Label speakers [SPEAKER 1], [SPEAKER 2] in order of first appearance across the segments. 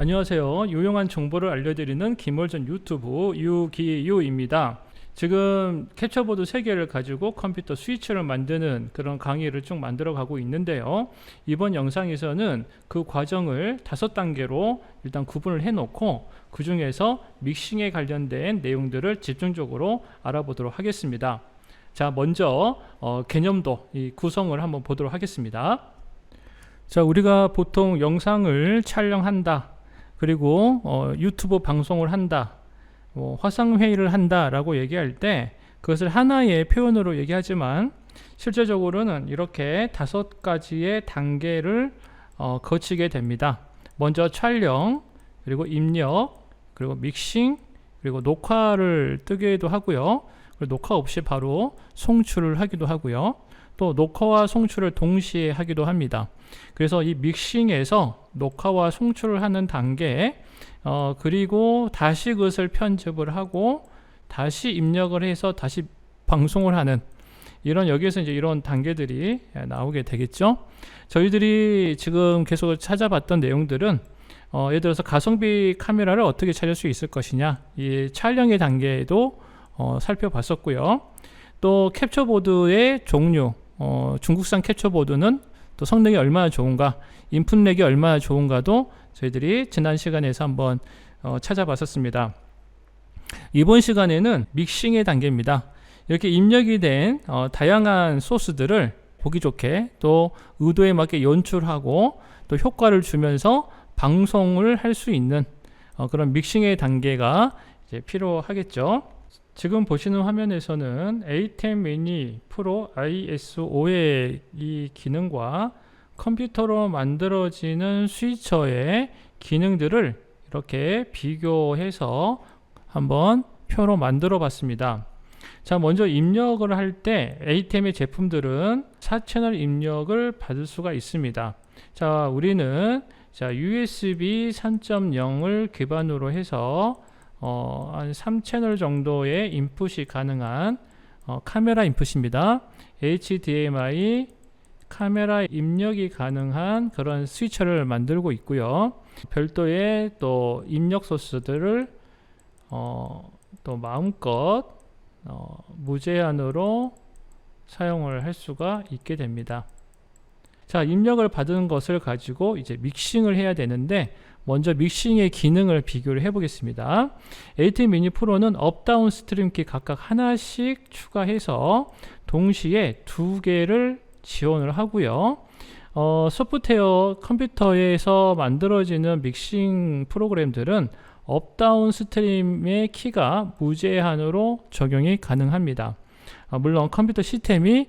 [SPEAKER 1] 안녕하세요. 유용한 정보를 알려드리는 김월전 유튜브 유기유입니다. 지금 캡처보드 3개를 가지고 컴퓨터 스위치를 만드는 그런 강의를 쭉 만들어 가고 있는데요. 이번 영상에서는 그 과정을 5단계로 일단 구분을 해 놓고 그 중에서 믹싱에 관련된 내용들을 집중적으로 알아보도록 하겠습니다. 자, 먼저 개념도 이 구성을 한번 보도록 하겠습니다. 자, 우리가 보통 영상을 촬영한다, 그리고 유튜브 방송을 한다, 화상회의를 한다 라고 얘기할 때 그것을 하나의 표현으로 얘기하지만 실제적으로는 이렇게 5가지의 단계를 거치게 됩니다. 먼저 촬영, 그리고 입력, 그리고 믹싱, 그리고 녹화를 뜨기도 하고요. 그리고 녹화 없이 바로 송출을 하기도 하고요. 또 녹화와 송출을 동시에 하기도 합니다. 그래서 이 믹싱에서 녹화와 송출을 하는 단계, 그리고 다시 그것을 편집을 하고 다시 입력을 해서 다시 방송을 하는 여기에서 이제 이런 단계들이 나오게 되겠죠. 저희들이 지금 계속 찾아봤던 내용들은 예를 들어서 가성비 카메라를 어떻게 찾을 수 있을 것이냐, 이 촬영의 단계에도 살펴봤었고요. 또 캡처보드의 종류, 중국산 캡처보드는 또 성능이 얼마나 좋은가, 인풋렉이 얼마나 좋은가도 저희들이 지난 시간에서 한번 찾아봤었습니다. 이번 시간에는 믹싱의 단계입니다. 이렇게 입력이 된 다양한 소스들을 보기 좋게 또 의도에 맞게 연출하고 또 효과를 주면서 방송을 할 수 있는 그런 믹싱의 단계가 이제 필요하겠죠. 지금 보시는 화면에서는 A10 미니 프로 ISO의 이 기능과 컴퓨터로 만들어지는 스위처의 기능들을 이렇게 비교해서 한번 표로 만들어 봤습니다. 자, 먼저 입력을 할 때 A10의 제품들은 4채널 입력을 받을 수가 있습니다. 자, 우리는 USB 3.0을 기반으로 해서 한 3채널 정도의 인풋이 가능한 카메라 인풋입니다. HDMI 카메라 입력이 가능한 그런 스위처를 만들고 있고요. 별도의 또 입력 소스들을 또 마음껏 무제한으로 사용을 할 수가 있게 됩니다. 자, 입력을 받은 것을 가지고 이제 믹싱을 해야 되는데 먼저 믹싱의 기능을 비교를 해 보겠습니다. A10 미니 프로는 업다운 스트림키 각각 하나씩 추가해서 동시에 2개를 지원을 하고요. 소프트웨어 컴퓨터에서 만들어지는 믹싱 프로그램들은 업다운 스트림의 키가 무제한으로 적용이 가능합니다. 물론 컴퓨터 시스템이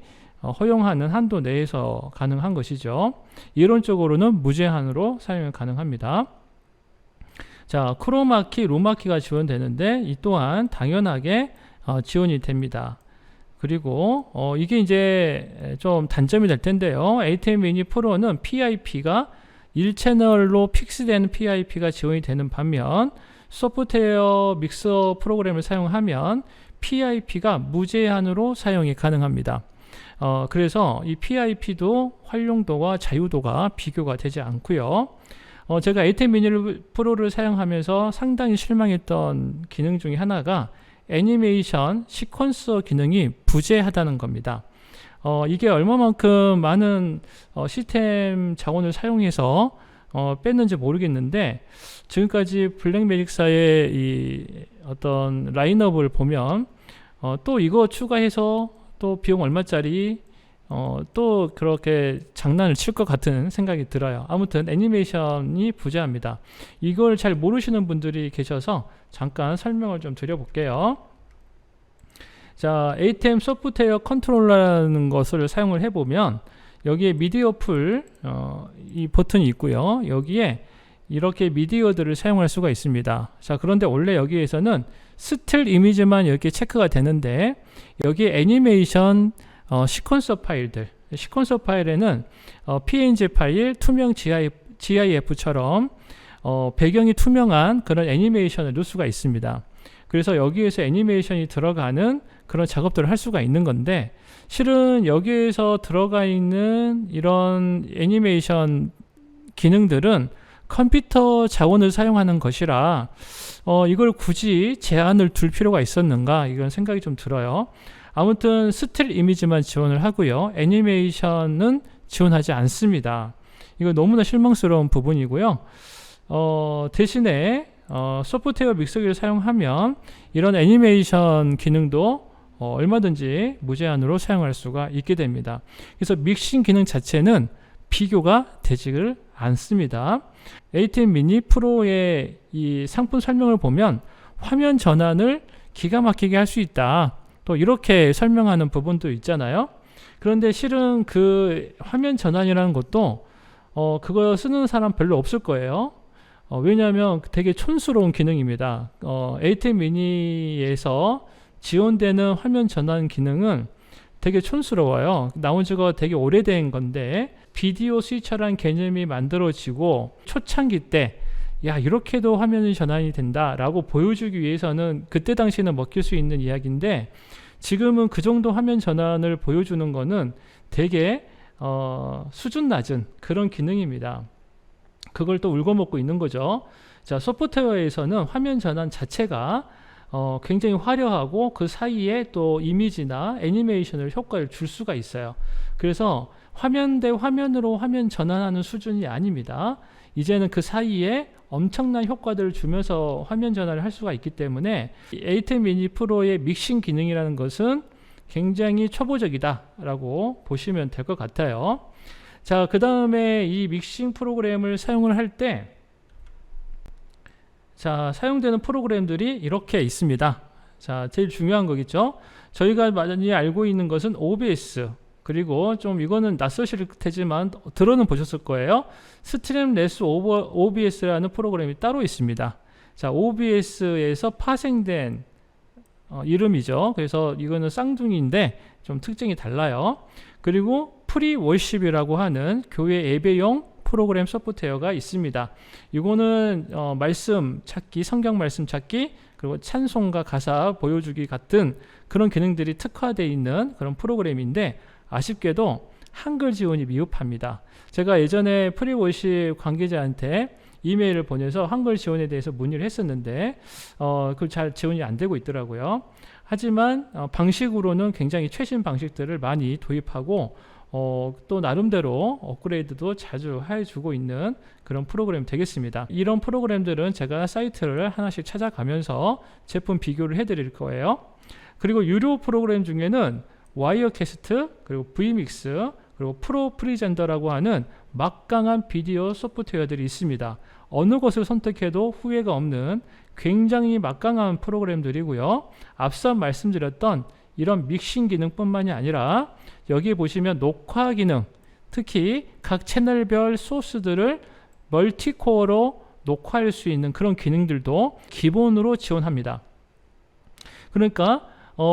[SPEAKER 1] 허용하는 한도 내에서 가능한 것이죠. 이론적으로는 무제한으로 사용이 가능합니다. 자, 크로마키, 루마키가 지원되는데 이 또한 당연하게 지원이 됩니다. 그리고 이게 이제 좀 단점이 될 텐데요. A10 미니 프로는 PIP가 1채널로 픽스되는 PIP가 지원이 되는 반면 소프트웨어 믹서 프로그램을 사용하면 PIP가 무제한으로 사용이 가능합니다. 그래서 이 PIP도 활용도와 자유도가 비교가 되지 않고요. 제가 A10 미니 프로를 사용하면서 상당히 실망했던 기능 중에 하나가 애니메이션 시퀀서 기능이 부재하다는 겁니다. 이게 얼마만큼 많은 시스템 자원을 사용해서 뺐는지 모르겠는데 지금까지 블랙매직사의 이 어떤 라인업을 보면 또 이거 추가해서 또 비용 얼마짜리 또 그렇게 장난을 칠 것 같은 생각이 들어요. 아무튼 애니메이션이 부재합니다. 이걸 잘 모르시는 분들이 계셔서 잠깐 설명을 좀 드려볼게요. 자, A10 소프트웨어 컨트롤러라는 것을 사용을 해보면 여기에 미디어 풀 이 버튼이 있고요. 여기에 이렇게 미디어들을 사용할 수가 있습니다. 자, 그런데 원래 여기에서는 스틸 이미지만 이렇게 체크가 되는데 여기에 애니메이션 시퀀서 파일들, 시퀀서 파일에는 PNG 파일, 투명 GIF처럼 배경이 투명한 그런 애니메이션을 넣을 수가 있습니다. 그래서 여기에서 애니메이션이 들어가는 그런 작업들을 할 수가 있는 건데 실은 여기에서 들어가 있는 이런 애니메이션 기능들은 컴퓨터 자원을 사용하는 것이라 이걸 굳이 제한을 둘 필요가 있었는가, 이런 생각이 좀 들어요. 아무튼 스틸 이미지만 지원을 하고요, 애니메이션은 지원하지 않습니다. 이거 너무나 실망스러운 부분이고요. 대신에 소프트웨어 믹서기를 사용하면 이런 애니메이션 기능도 얼마든지 무제한으로 사용할 수가 있게 됩니다. 그래서 믹싱 기능 자체는 비교가 되지를 않습니다. ATEM 미니 프로의 이 상품 설명을 보면 화면 전환을 기가 막히게 할 수 있다, 또 이렇게 설명하는 부분도 있잖아요. 그런데 실은 그 화면 전환이라는 것도 그거 쓰는 사람 별로 없을 거예요. 왜냐하면 되게 촌스러운 기능입니다. ATEM 미니에서 지원되는 화면 전환 기능은 되게 촌스러워요. 나온 지가 되게 오래된 건데, 비디오 스위처라는 개념이 만들어지고 초창기 때 야, 이렇게도 화면이 전환이 된다 라고 보여주기 위해서는 그때 당시에는 먹힐 수 있는 이야기인데, 지금은 그 정도 화면 전환을 보여주는 거는 되게 수준 낮은 그런 기능입니다. 그걸 또 울고먹고 있는 거죠. 자, 소프트웨어에서는 화면 전환 자체가 굉장히 화려하고 그 사이에 또 이미지나 애니메이션을 효과를 줄 수가 있어요. 그래서 화면 대 화면으로 화면 전환하는 수준이 아닙니다. 이제는 그 사이에 엄청난 효과들을 주면서 화면 전환을 할 수가 있기 때문에 ATEM 미니 프로의 믹싱 기능이라는 것은 굉장히 초보적이다 라고 보시면 될 것 같아요. 자, 그 다음에 이 믹싱 프로그램을 사용을 할 때, 자, 사용되는 프로그램들이 이렇게 있습니다. 자, 제일 중요한 거겠죠. 저희가 많이 알고 있는 것은 OBS, 그리고 좀 이거는 낯서실 테지만 들어는 보셨을 거예요. 스트림레스 OBS라는 프로그램이 따로 있습니다. 자, OBS에서 파생된 이름이죠. 그래서 이거는 쌍둥이인데 좀 특징이 달라요. 그리고 프리워십이라고 하는 교회 예배용 프로그램 소프트웨어가 있습니다. 이거는 말씀 찾기, 성경 말씀 찾기, 그리고 찬송과 가사 보여주기 같은 그런 기능들이 특화되어 있는 그런 프로그램인데, 아쉽게도 한글 지원이 미흡합니다. 제가 예전에 프리워십 관계자한테 이메일을 보내서 한글 지원에 대해서 문의를 했었는데 그 잘 지원이 안 되고 있더라고요. 하지만 방식으로는 굉장히 최신 방식들을 많이 도입하고 또 나름대로 업그레이드도 자주 해주고 있는 그런 프로그램이 되겠습니다. 이런 프로그램들은 제가 사이트를 하나씩 찾아가면서 제품 비교를 해드릴 거예요. 그리고 유료 프로그램 중에는 와이어캐스트, 그리고 vmix, 그리고 프로 프리젠더라고 하는 막강한 비디오 소프트웨어들이 있습니다. 어느 것을 선택해도 후회가 없는 굉장히 막강한 프로그램들이고요. 앞서 말씀드렸던 이런 믹싱 기능뿐만이 아니라 여기 보시면 녹화 기능, 특히 각 채널별 소스들을 멀티코어로 녹화할 수 있는 그런 기능들도 기본으로 지원합니다. 그러니까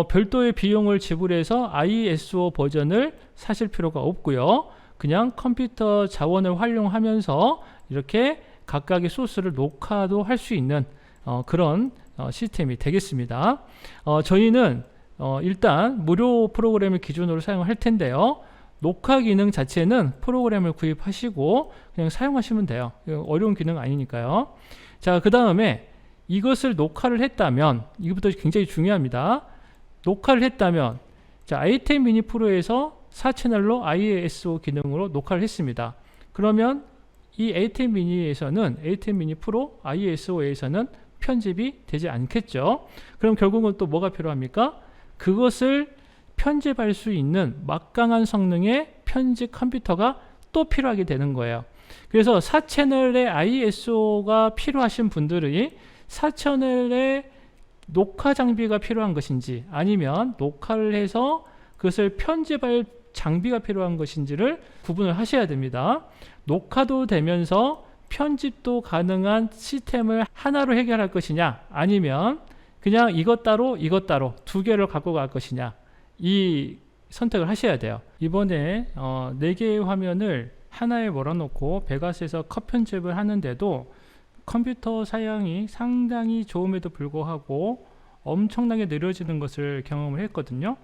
[SPEAKER 1] 별도의 비용을 지불해서 ISO 버전을 사실 필요가 없고요. 그냥 컴퓨터 자원을 활용하면서 이렇게 각각의 소스를 녹화도 할 수 있는 그런 시스템이 되겠습니다. 저희는 일단 무료 프로그램을 기준으로 사용할 텐데요. 녹화 기능 자체는 프로그램을 구입하시고 그냥 사용하시면 돼요. 어려운 기능 아니니까요. 자, 그 다음에 이것을 녹화를 했다면, 이것부터 굉장히 중요합니다. 녹화를 했다면, 자, ATEM 미니 프로에서 4채널로 ISO 기능으로 녹화를 했습니다. 그러면 이 ATEM 미니에서는, ATEM 미니 프로 ISO에서는 편집이 되지 않겠죠. 그럼 결국은 또 뭐가 필요합니까? 그것을 편집할 수 있는 막강한 성능의 편집 컴퓨터가 또 필요하게 되는 거예요. 그래서 4채널의 ISO가 필요하신 분들이 4채널의 녹화 장비가 필요한 것인지, 아니면 녹화를 해서 그것을 편집할 장비가 필요한 것인지를 구분을 하셔야 됩니다. 녹화도 되면서 편집도 가능한 시스템을 하나로 해결할 것이냐, 아니면 그냥 이것 따로 이것 따로 두 개를 갖고 갈 것이냐, 이 선택을 하셔야 돼요. 이번에 4개의 화면을 하나에 몰아놓고 베가스에서 컷 편집을 하는데도 컴퓨터 사양이 상당히 좋음에도 불구하고 엄청나게 느려지는 것을 경험을 했거든요.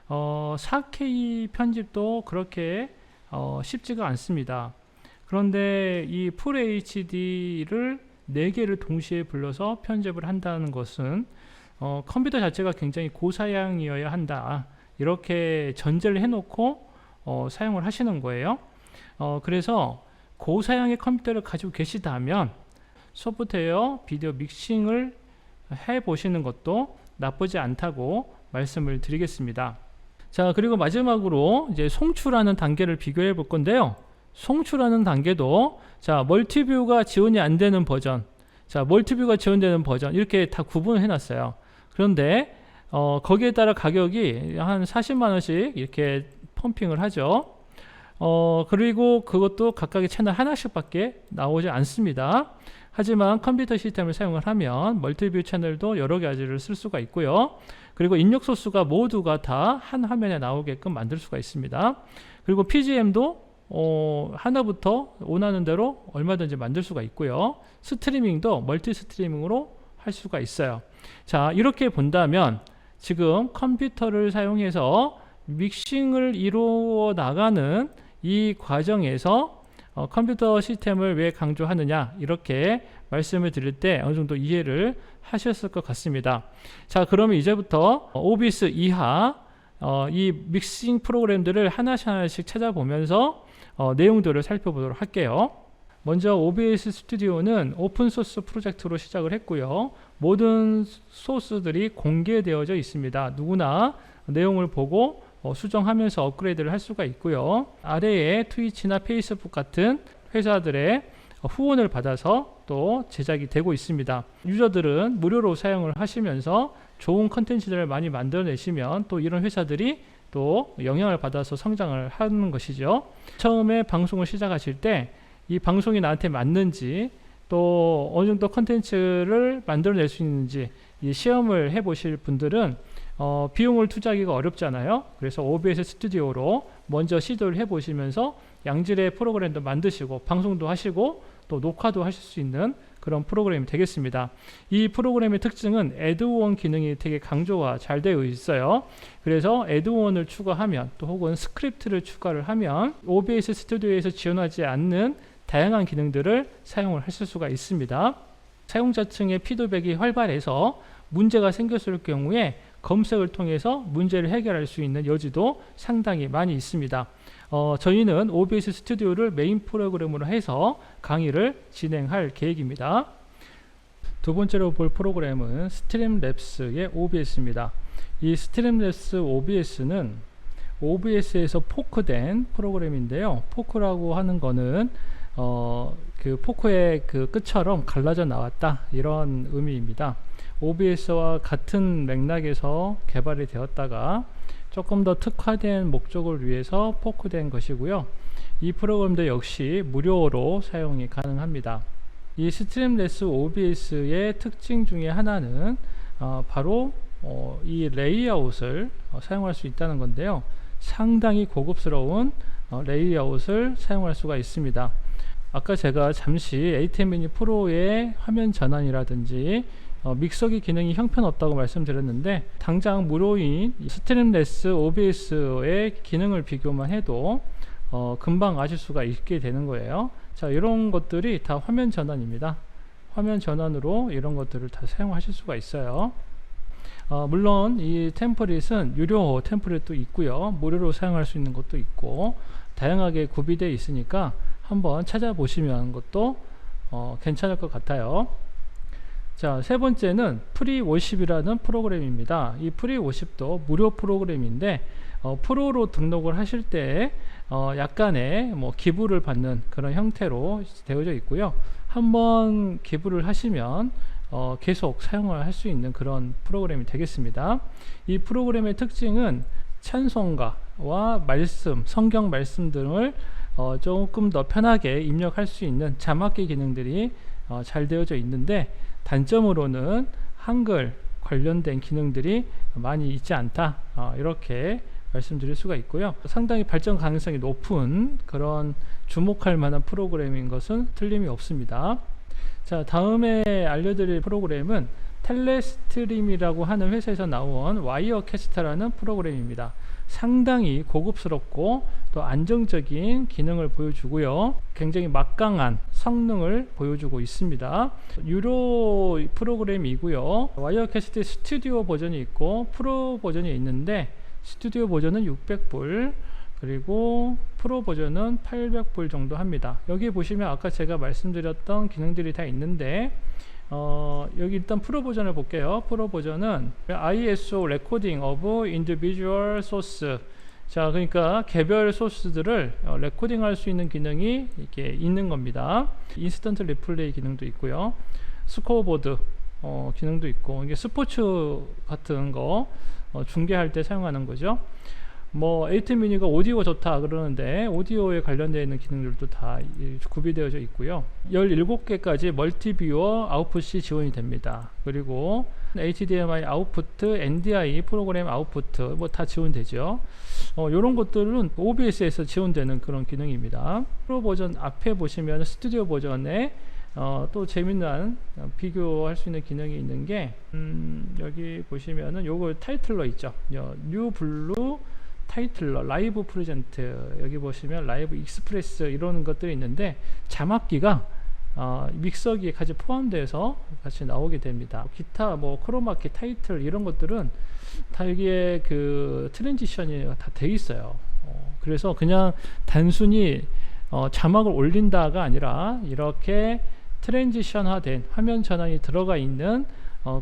[SPEAKER 1] 4K 편집도 그렇게 쉽지가 않습니다. 그런데 이 풀 HD를 4개를 동시에 불러서 편집을 한다는 것은 컴퓨터 자체가 굉장히 고사양이어야 한다, 이렇게 전제를 해놓고 사용을 하시는 거예요. 그래서 고사양의 컴퓨터를 가지고 계시다면 소프트웨어 비디오 믹싱을 해 보시는 것도 나쁘지 않다고 말씀을 드리겠습니다. 자, 그리고 마지막으로 이제 송출하는 단계를 비교해 볼 건데요. 송출하는 단계도 자, 멀티뷰가 지원이 안 되는 버전, 자, 멀티뷰가 지원되는 버전, 이렇게 다 구분을 해 놨어요. 그런데 거기에 따라 가격이 한 40만원씩 이렇게 펌핑을 하죠. 그리고 그것도 각각의 채널 하나씩 밖에 나오지 않습니다. 하지만 컴퓨터 시스템을 사용을 하면 멀티뷰 채널도 여러 가지를 쓸 수가 있고요. 그리고 입력 소스가 모두가 다 한 화면에 나오게끔 만들 수가 있습니다. 그리고 PGM도 하나부터 원하는 대로 얼마든지 만들 수가 있고요. 스트리밍도 멀티 스트리밍으로 할 수가 있어요. 자, 이렇게 본다면 지금 컴퓨터를 사용해서 믹싱을 이루어 나가는 이 과정에서 컴퓨터 시스템을 왜 강조하느냐, 이렇게 말씀을 드릴 때 어느 정도 이해를 하셨을 것 같습니다. 자, 그러면 이제부터 OBS 이하 이 믹싱 프로그램들을 하나씩 찾아보면서 내용들을 살펴보도록 할게요. 먼저 OBS 스튜디오는 오픈소스 프로젝트로 시작을 했고요. 모든 소스들이 공개되어져 있습니다. 누구나 내용을 보고 수정하면서 업그레이드를 할 수가 있고요. 아래에 트위치나 페이스북 같은 회사들의 후원을 받아서 또 제작이 되고 있습니다. 유저들은 무료로 사용을 하시면서 좋은 컨텐츠들을 많이 만들어내시면 또 이런 회사들이 또 영향을 받아서 성장을 하는 것이죠. 처음에 방송을 시작하실 때 이 방송이 나한테 맞는지, 또 어느 정도 컨텐츠를 만들어낼 수 있는지 이 시험을 해보실 분들은 비용을 투자하기가 어렵잖아요. 그래서 OBS 스튜디오로 먼저 시도를 해보시면서 양질의 프로그램도 만드시고 방송도 하시고 또 녹화도 하실 수 있는 그런 프로그램이 되겠습니다. 이 프로그램의 특징은 애드온 기능이 되게 강조가 잘 되어 있어요. 그래서 애드온을 추가하면 또 혹은 스크립트를 추가를 하면 OBS 스튜디오에서 지원하지 않는 다양한 기능들을 사용을 하실 수가 있습니다. 사용자층의 피드백이 활발해서 문제가 생겼을 경우에 검색을 통해서 문제를 해결할 수 있는 여지도 상당히 많이 있습니다. 저희는 OBS 스튜디오를 메인 프로그램으로 해서 강의를 진행할 계획입니다. 두 번째로 볼 프로그램은 스트림랩스의 OBS입니다. 이 스트림랩스 OBS는 OBS에서 포크된 프로그램인데요. 포크라고 하는 거는 그 포크의 그 끝처럼 갈라져 나왔다, 이런 의미입니다. OBS와 같은 맥락에서 개발이 되었다가 조금 더 특화된 목적을 위해서 포크된 것이고요. 이 프로그램도 역시 무료로 사용이 가능합니다. 이 스트림랩스 OBS의 특징 중에 하나는 바로 이 레이아웃을 사용할 수 있다는 건데요. 상당히 고급스러운 레이아웃을 사용할 수가 있습니다. 아까 제가 잠시 ATEM 미니 프로의 화면 전환이라든지 믹서기 기능이 형편없다고 말씀드렸는데, 당장 무료인 스트림랩스 OBS의 기능을 비교만 해도 금방 아실 수가 있게 되는 거예요. 자, 이런 것들이 다 화면 전환입니다. 화면 전환으로 이런 것들을 다 사용하실 수가 있어요. 물론 이 템플릿은 유료 템플릿도 있고요, 무료로 사용할 수 있는 것도 있고 다양하게 구비되어 있으니까 한번 찾아보시면 것도 괜찮을 것 같아요. 자, 세 번째는 프리워십이라는 프로그램입니다. 이 프리워십도 무료 프로그램인데 프로로 등록을 하실 때 약간의 기부를 받는 그런 형태로 되어져 있고요. 한번 기부를 하시면 계속 사용을 할 수 있는 그런 프로그램이 되겠습니다. 이 프로그램의 특징은 찬송가와 말씀, 성경 말씀 등을 조금 더 편하게 입력할 수 있는 자막기 기능들이 잘 되어져 있는데, 단점으로는 한글 관련된 기능들이 많이 있지 않다, 이렇게 말씀드릴 수가 있고요. 상당히 발전 가능성이 높은 그런 주목할 만한 프로그램인 것은 틀림이 없습니다. 자, 다음에 알려드릴 프로그램은 텔레스트림이라고 하는 회사에서 나온 와이어캐스트라는 프로그램입니다. 상당히 고급스럽고 또 안정적인 기능을 보여주고요. 굉장히 막강한 성능을 보여주고 있습니다. 유료 프로그램이고요. 와이어캐스트 스튜디오 버전이 있고 프로 버전이 있는데, 스튜디오 버전은 600불, 그리고 프로 버전은 800불 정도 합니다. 여기 보시면 아까 제가 말씀드렸던 기능들이 다 있는데, 여기 일단 프로 버전을 볼게요. 프로 버전은 ISO 레코딩 of individual source. 자, 그러니까 개별 소스들을 레코딩 할 수 있는 기능이 이렇게 있는 겁니다. 인스턴트 리플레이 기능도 있고요. 스코어보드 기능도 있고, 이게 스포츠 같은 거 중계할 때 사용하는 거죠. 뭐 에이튼 미니가 오디오 좋다 그러는데, 오디오에 관련되어 있는 기능들도 다 구비되어져 있고요. 17개까지 멀티뷰어 아웃풋이 지원이 됩니다. 그리고 HDMI 아웃풋, NDI 프로그램 아웃풋 뭐 다 지원되죠. 이런 것들은 OBS에서 지원되는 그런 기능입니다. 프로 버전 앞에 보시면 스튜디오 버전에 또 재미난 비교할 수 있는 기능이 있는 게, 여기 보시면은 요거 타이틀러 있죠. 뉴 블루 타이틀러, 라이브 프레젠트, 여기 보시면 라이브 익스프레스 이런 것들이 있는데, 자막기가 믹서기에 같이 포함돼서 같이 나오게 됩니다. 기타 뭐 크로마키, 타이틀 이런 것들은 다 여기에 그 트랜지션이 다 돼 있어요. 그래서 그냥 단순히 자막을 올린다가 아니라 이렇게 트랜지션화된 화면 전환이 들어가 있는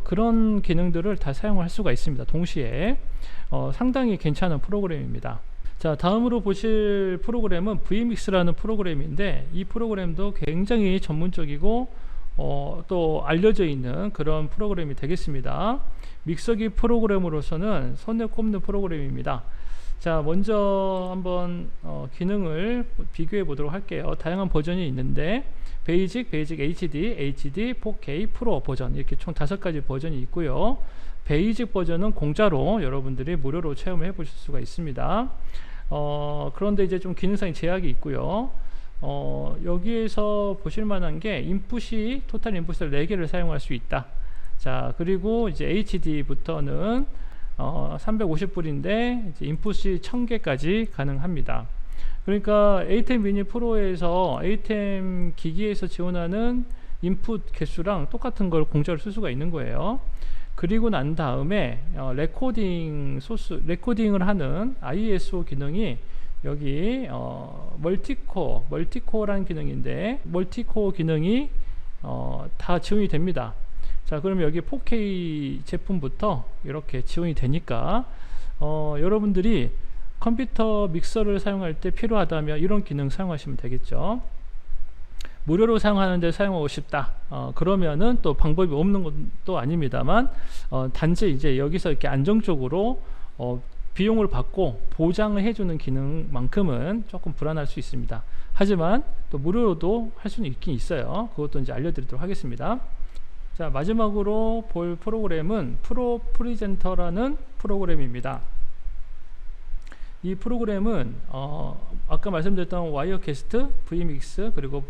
[SPEAKER 1] 그런 기능들을 다 사용할 수가 있습니다. 동시에 상당히 괜찮은 프로그램입니다. 자, 다음으로 보실 프로그램은 vmix라는 프로그램인데, 이 프로그램도 굉장히 전문적이고 또 알려져 있는 그런 프로그램이 되겠습니다. 믹서기 프로그램으로서는 손에 꼽는 프로그램입니다. 자, 먼저 한번 기능을 비교해 보도록 할게요. 다양한 버전이 있는데, 베이직 HD, HD, 4K, 프로 버전, 이렇게 총 5가지 버전이 있고요. 베이직 버전은 공짜로 여러분들이 무료로 체험을 해 보실 수가 있습니다. 그런데 이제 좀 기능상의 제약이 있고요. 여기에서 보실 만한 게, 인풋이 토탈 인풋을 4개를 사용할 수 있다. 자, 그리고 이제 HD부터는 350불인데 이제 인풋이 1000개까지 가능합니다. 그러니까 ATEM 미니 프로에서 ATEM 기기에서 지원하는 인풋 개수랑 똑같은 걸 공짜로 쓸 수가 있는 거예요. 그리고 난 다음에 레코딩을 하는 ISO 기능이 여기 멀티코어라는 기능인데, 멀티코어 기능이 다 지원이 됩니다. 자, 그러면 여기 4K 제품부터 이렇게 지원이 되니까 여러분들이 컴퓨터 믹서를 사용할 때 필요하다면 이런 기능 사용하시면 되겠죠. 무료로 사용하는데 사용하고 싶다, 그러면은 또 방법이 없는 것도 아닙니다만, 단지 이제 여기서 이렇게 안정적으로 비용을 받고 보장을 해주는 기능만큼은 조금 불안할 수 있습니다. 하지만 또 무료로도 할 수는 있긴 있어요. 그것도 이제 알려드리도록 하겠습니다. 자, 마지막으로 볼 프로그램은 프로 프리젠터라는 프로그램입니다. 이 프로그램은 아까 말씀드렸던 와이어캐스트, vmix, 그리고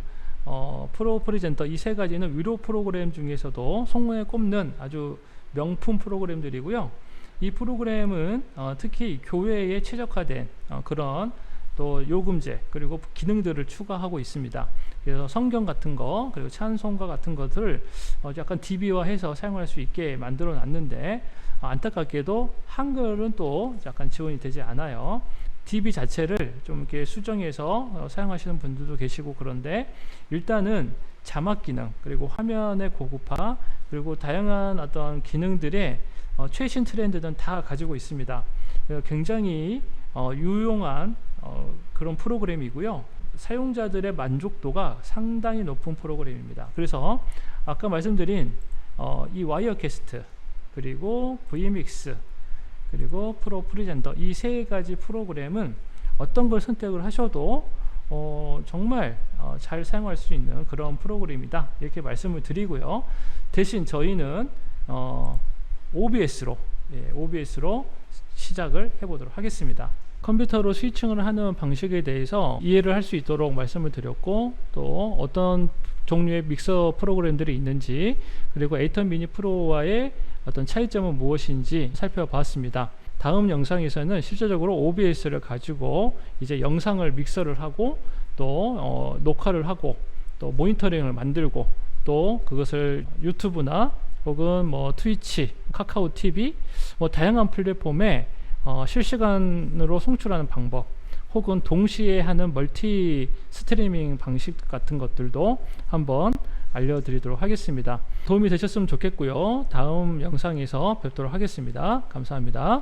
[SPEAKER 1] 프로 프리젠터, 이 3가지는 유료 프로그램 중에서도 손에 꼽는 아주 명품 프로그램들이고요. 이 프로그램은 특히 교회에 최적화된 그런 또 요금제 그리고 기능들을 추가하고 있습니다. 그래서 성경 같은 거, 그리고 찬송가 같은 것들을 약간 DB화해서 사용할 수 있게 만들어 놨는데, 안타깝게도 한글은 또 약간 지원이 되지 않아요. DB 자체를 좀 이렇게 수정해서 사용하시는 분들도 계시고, 그런데 일단은 자막 기능, 그리고 화면의 고급화, 그리고 다양한 어떤 기능들의 최신 트렌드는 다 가지고 있습니다. 굉장히 유용한 그런 프로그램이고요. 사용자들의 만족도가 상당히 높은 프로그램입니다. 그래서 아까 말씀드린 이 와이어캐스트, 그리고 vmix, 그리고 프로 프리젠터, 이 3가지 프로그램은 어떤 걸 선택을 하셔도 정말 잘 사용할 수 있는 그런 프로그램이다, 이렇게 말씀을 드리고요. 대신 저희는 OBS로 시작을 해보도록 하겠습니다. 컴퓨터로 스위칭을 하는 방식에 대해서 이해를 할 수 있도록 말씀을 드렸고, 또 어떤 종류의 믹서 프로그램들이 있는지, 그리고 에이턴 미니 프로와의 어떤 차이점은 무엇인지 살펴봤습니다. 다음 영상에서는 실제적으로 OBS를 가지고 이제 영상을 믹서를 하고 또 녹화를 하고 또 모니터링을 만들고 또 그것을 유튜브나 혹은 뭐 트위치, 카카오 TV 뭐 다양한 플랫폼에 실시간으로 송출하는 방법 혹은 동시에 하는 멀티 스트리밍 방식 같은 것들도 한번 알려드리도록 하겠습니다. 도움이 되셨으면 좋겠고요. 다음 영상에서 뵙도록 하겠습니다. 감사합니다.